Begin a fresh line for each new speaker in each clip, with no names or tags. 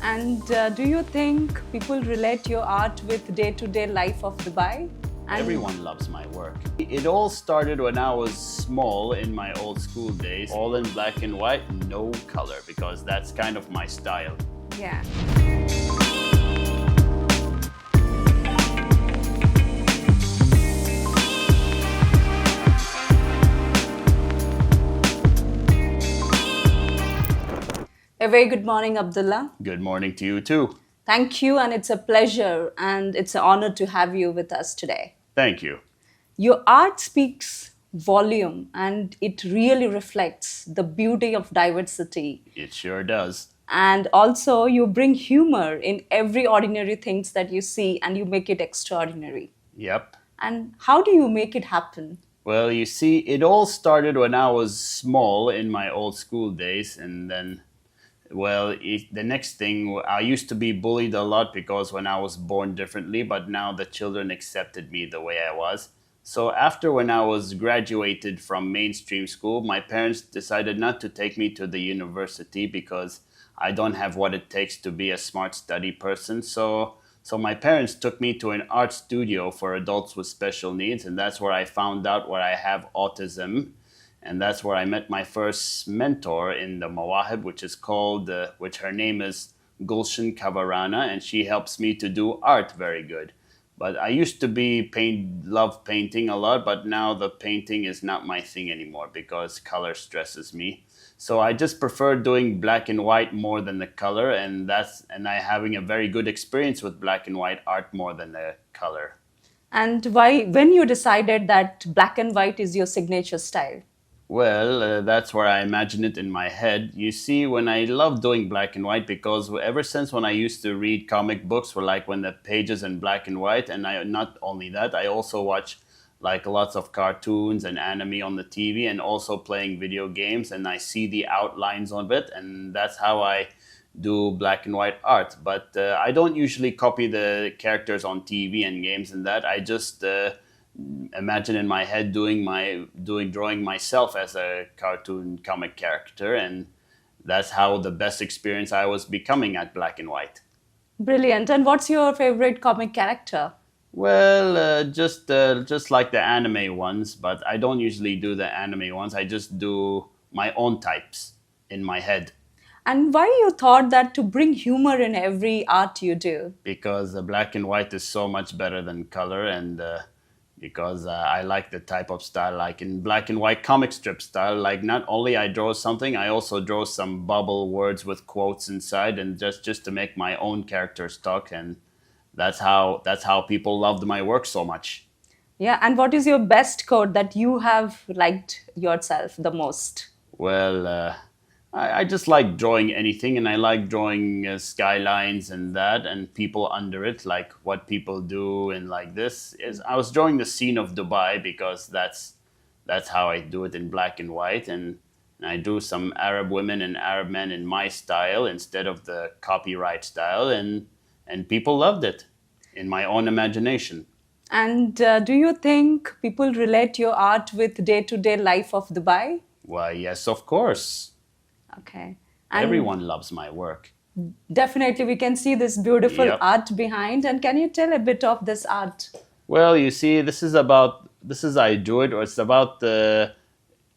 And do you think people relate your art with day-to-day life of Dubai? And
Everyone loves my work. It all started when I was small in my old school days, all in black and white, no color, because that's kind of my style.
yeah. A very good morning, Abdullah.
Good morning to you too.
Thank you, and it's a pleasure and it's an honor to have you with us today.
Thank you.
Your art speaks volume and it really reflects the beauty of diversity.
It sure does.
And also, you bring humor in every ordinary things that you see and you make it extraordinary.
Yep.
And how do you make it happen?
Well, you see, it all started when I was small in my old school days, and then the next thing, I used to be bullied a lot because when I was born differently, but now the children accepted me the way I was. So after when I was graduated from mainstream school, my parents decided not to take me to the university because I don't have what it takes to be a smart study person. So my parents took me to an art studio for adults with special needs, and that's where I found out where I have autism. And that's where I met my first mentor in the Mawahib, which her name is Gulshan Kavarana, and she helps me to do art very good. But I used to love painting a lot, but now the painting is not my thing anymore because color stresses me. So I just prefer doing black and white more than the color, and I having a very good experience with black and white art more than the color.
And why, when you decided that black and white is your signature style?
Well, that's where I imagine it in my head. You see, when I love doing black and white, because ever since when I used to read comic books, were like when the pages in black and white, and not only that, I also watch like lots of cartoons and anime on the TV, and also playing video games, and I see the outlines of it, and that's how I do black and white art. But I don't usually copy the characters on TV and games and that. I just imagine in my head drawing myself as a cartoon comic character, and that's how the best experience I was becoming at black and white.
Brilliant. And what's your favorite comic character?
Well, just like the anime ones, but I don't usually do the anime ones. I just do my own types in my head.
And why you thought that to bring humor in every art you do?
Because black and white is so much better than color, and because I like the type of style, like in black and white comic strip style. Like not only I draw something, I also draw some bubble words with quotes inside, and just to make my own characters talk, and that's how people loved my work so much.
Yeah, and what is your best quote that you have liked yourself the most?
Well, I just like drawing anything, and I like drawing skylines and that, and people under it, like what people do, and like this is. I was drawing the scene of Dubai because that's how I do it in black and white, and I do some Arab women and Arab men in my style instead of the copyright style, and people loved it in my own imagination.
And do you think people relate your art with day-to-day life of Dubai?
Why, yes, of course.
Okay. And
Everyone loves my work.
definitely we can see this beautiful
Yep.
art behind. And can you tell a bit of this art?
Well, you see, this is I do it, or it's about the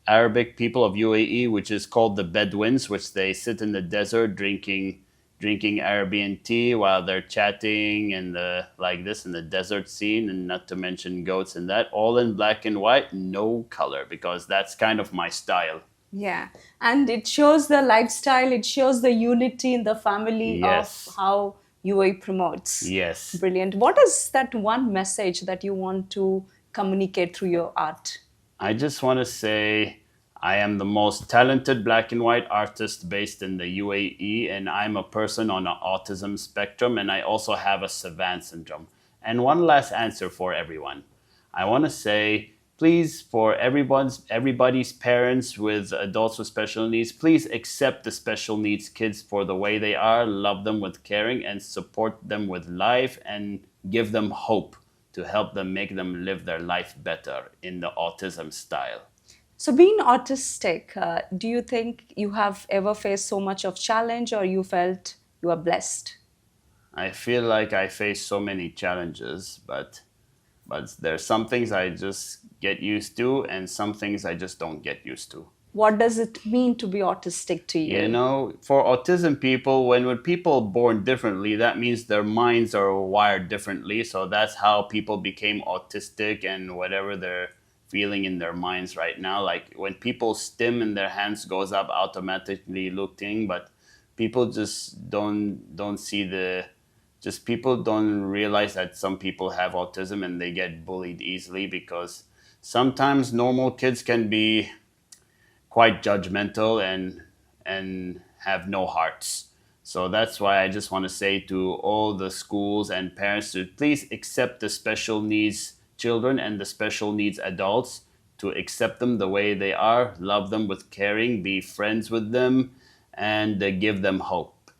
Arabic people of UAE, which is called the Bedouins, which they sit in the desert drinking Arabian tea while they're chatting and like this in the desert scene, and not to mention goats and that, all in black and white, no color, because that's kind of my style.
Yeah. And it shows the lifestyle, it shows the unity in the family
Yes.
of how UAE promotes.
Yes.
Brilliant. What is that one message that you want to communicate through your art?
I just want to say I am the most talented black and white artist based in the UAE, and I'm a person on an autism spectrum, and I also have a savant syndrome. And one last answer for everyone. I want to say, please, for everybody's parents with adults with special needs, please accept the special needs kids for the way they are, love them with caring, and support them with life, and give them hope to help them make them live their life better in the autism style.
So being autistic, do you think you have ever faced so much of challenge or you felt you are blessed?
I feel like I face so many challenges, but there's some things I just get used to, and some things I just don't get used to.
What does it mean to be autistic to
You
you?
know, for autism people, when people are born differently, that means their minds are wired differently. So that's how people became autistic and whatever they're feeling in their minds right now. Like when people stim and their hands goes up automatically looking, but people just don't see the just people don't realize that some people have autism and they get bullied easily because sometimes normal kids can be quite judgmental and have no hearts. So that's why I just want to say to all the schools and parents to please accept the special needs children and the special needs adults, to accept them the way they are, love them with caring, be friends with them, and give them hope.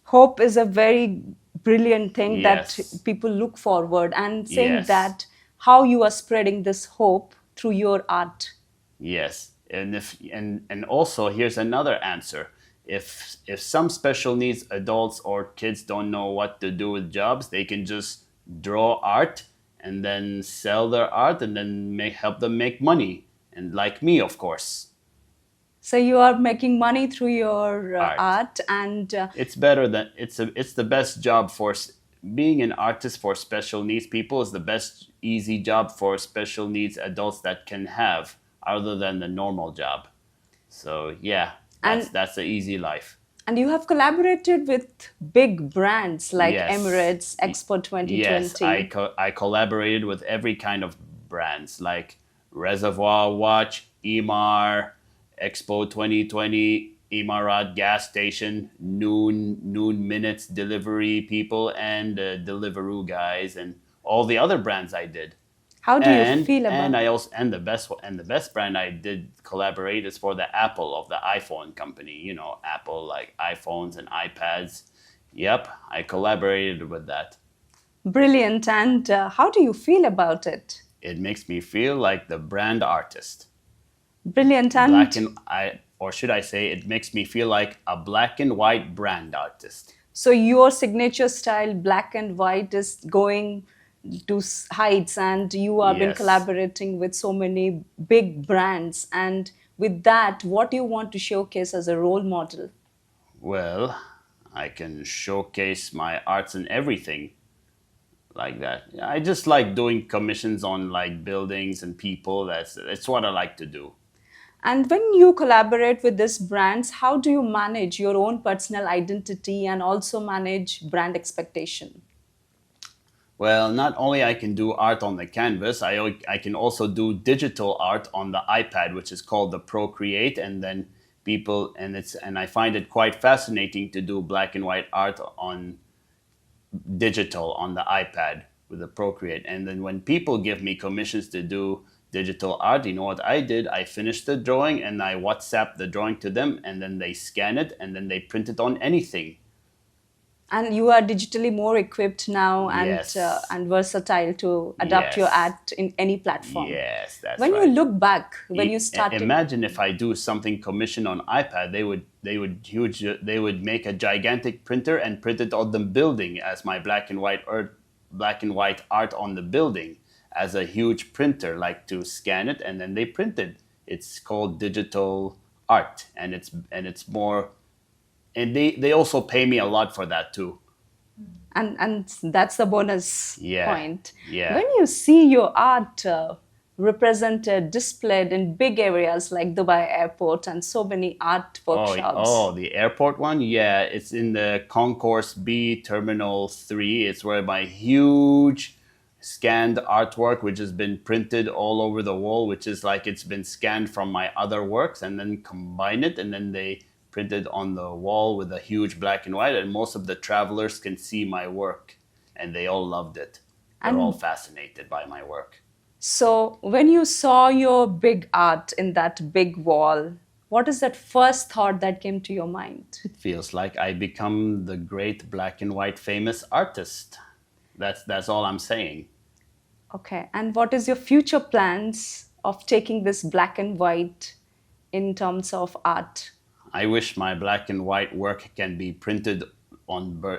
Hope is a very brilliant thing that
Yes,
people look forward, and saying
yes.
that how you are spreading this hope through your art.
Yes, and if and also here's another answer. If some special needs adults or kids don't know what to do with jobs, they can just draw art and then sell their art and then help them make money. And like me, of course,
So you are making money through your
art.
art, and
It's better than it's the best job for being an artist for special needs people is the best easy job for special needs adults that can have other than the normal job. So yeah,
and
that's the easy life.
and you have collaborated with big brands like
Yes,
Emirates, Expo
yes.
2020.
I collaborated with every kind of brands like Reservoir Watch, Emar, Expo 2020, Emarat gas station, noon minutes delivery people, and Deliveroo guys, and all the other brands I did.
How do you feel
And
about?
I also and the best brand I did collaborate is for the Apple of the iPhone company. You know, Apple like iPhones and iPads. Yep, I collaborated with that.
Brilliant. And how do you feel about it?
It makes me feel like the brand artist.
Brilliant.
Black
And
and I or should I say it makes me feel like a black and white brand artist.
so your signature style, black and white, is going to heights, and you have been
Yes.
collaborating with so many big brands. And with that, what do you want to showcase as a role model?
Well, I can showcase my arts and everything like that. I just like doing commissions on like buildings and people. That's what I like to do.
And when you collaborate with these brands, how do you manage your own personal identity and also manage brand expectation?
Well, not only I can do art on the canvas, I can also do digital art on the iPad, which is called the Procreate, and then people and I find it quite fascinating to do black and white art on digital on the iPad with the Procreate. And then when people give me commissions to do digital art, you know what I did? I finished the drawing and I WhatsApp the drawing to them, and then they scan it and then they print it on anything.
And you are digitally more equipped now,
Yes,
and versatile to adapt your
yes,
art in any platform.
yes, that's
When you
right.
look back, when you started,
Imagine if I do something commissioned on iPad, they would make a gigantic printer and print it on the building as my black and white art on the building as a huge printer, like to scan it and then they print it. It's called digital art, and it's more, and they also pay me a lot for that too.
and that's the bonus
Yeah,
point.
yeah.
When you see your art represented, displayed in big areas like Dubai Airport and so many art
Oh,
workshops,
the airport one? Yeah, it's in the Concourse B Terminal 3. It's where my huge scanned artwork, which has been printed all over the wall, which is like it's been scanned from my other works and then combine it, and then they printed on the wall with a huge black and white, and most of the travelers can see my work, and they all loved it. They're all
and
fascinated by my work.
so when you saw your big art in that big wall, what is that first thought that came to your mind?
Feels like I become the great black and white famous artist. That's all I'm saying.
Okay, and what is your future plans of taking this black and white in terms of art?
I wish my black and white work can be printed on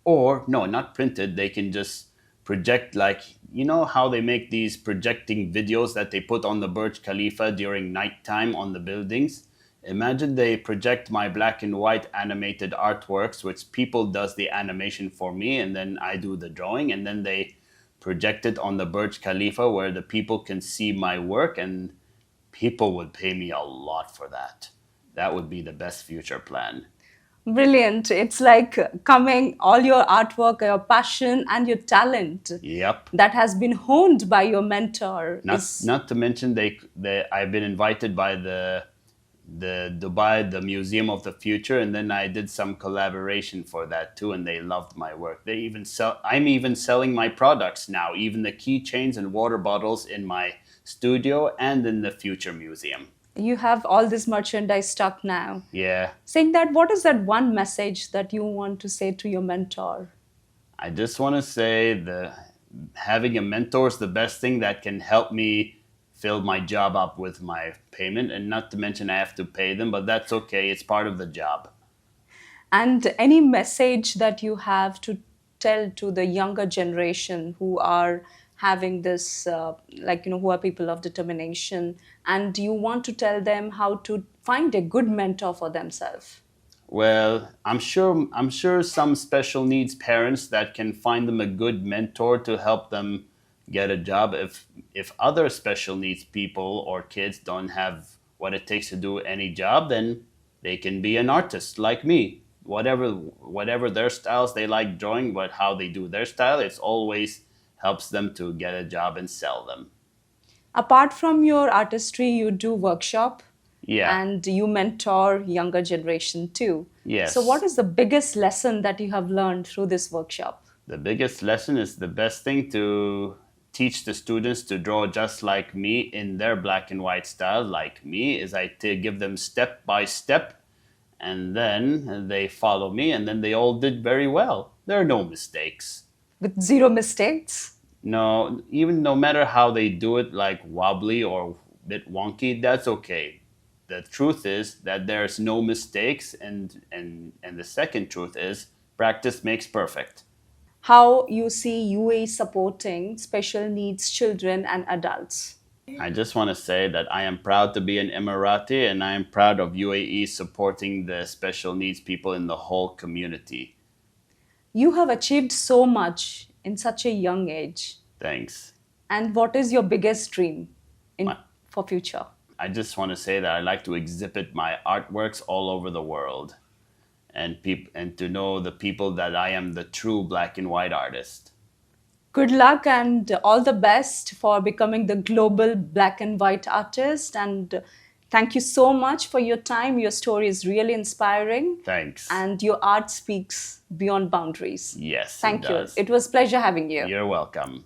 or no, not printed. They can just project, like, you know how they make these projecting videos that they put on the Burj Khalifa during nighttime on the buildings. Imagine they project my black and white animated artworks, which people does the animation for me, and then I do the drawing, and then they project it on the Burj Khalifa where the people can see my work, and people would pay me a lot for that. That would be the best future plan.
Brilliant. It's like coming all your artwork, your passion, and your talent
Yep.
that has been honed by your mentor.
Not to mention they I've been invited by the Dubai, the Museum of the Future, and then I did some collaboration for that too, and they loved my work. They even I'm even selling my products now, even the keychains and water bottles in my studio and in the Future Museum.
You have all this merchandise stock now.
Yeah.
Saying that, what is that one message that you want to say to your mentor?
I just want to say having a mentor is the best thing that can help me fill my job up with my payment, and not to mention I have to pay them, but that's okay. It's part of the job.
And any message that you have to tell to the younger generation who are having this, who are people of determination, and you want to tell them how to find a good mentor for themselves?
Well, I'm sure some special needs parents that can find them a good mentor to help them get a job. If other special needs people or kids don't have what it takes to do any job, then they can be an artist like me. Whatever their styles, they like drawing, but how they do their style, it's always helps them to get a job and sell them.
Apart from your artistry, you do workshop
Yeah.
and you mentor younger generation too.
Yes.
So what is the biggest lesson that you have learned through this workshop?
The biggest lesson is the best thing to teach the students to draw just like me in their black and white style, like me, is I give them step by step, and then they follow me, and then they all did very well. There are no mistakes.
With zero mistakes?
No, even no matter how they do it, like wobbly or a bit wonky, that's okay. The truth is that there's no mistakes, and the second truth is practice makes perfect.
How you see UAE supporting special needs children and adults?
I just want to say that I am proud to be an Emirati, and I am proud of UAE supporting the special needs people in the whole community.
You have achieved so much in such a young age.
Thanks.
And what is your biggest dream
My-
for future?
I just want to say that I like to exhibit my artworks all over the world, and to know the people that I am the true black and white artist.
Good luck and all the best for becoming the global black and white artist. And thank you so much for your time. Your story is really inspiring.
Thanks.
And your art speaks beyond boundaries.
Yes,
Thank
it
you.
does.
It was a pleasure having you.
You're welcome.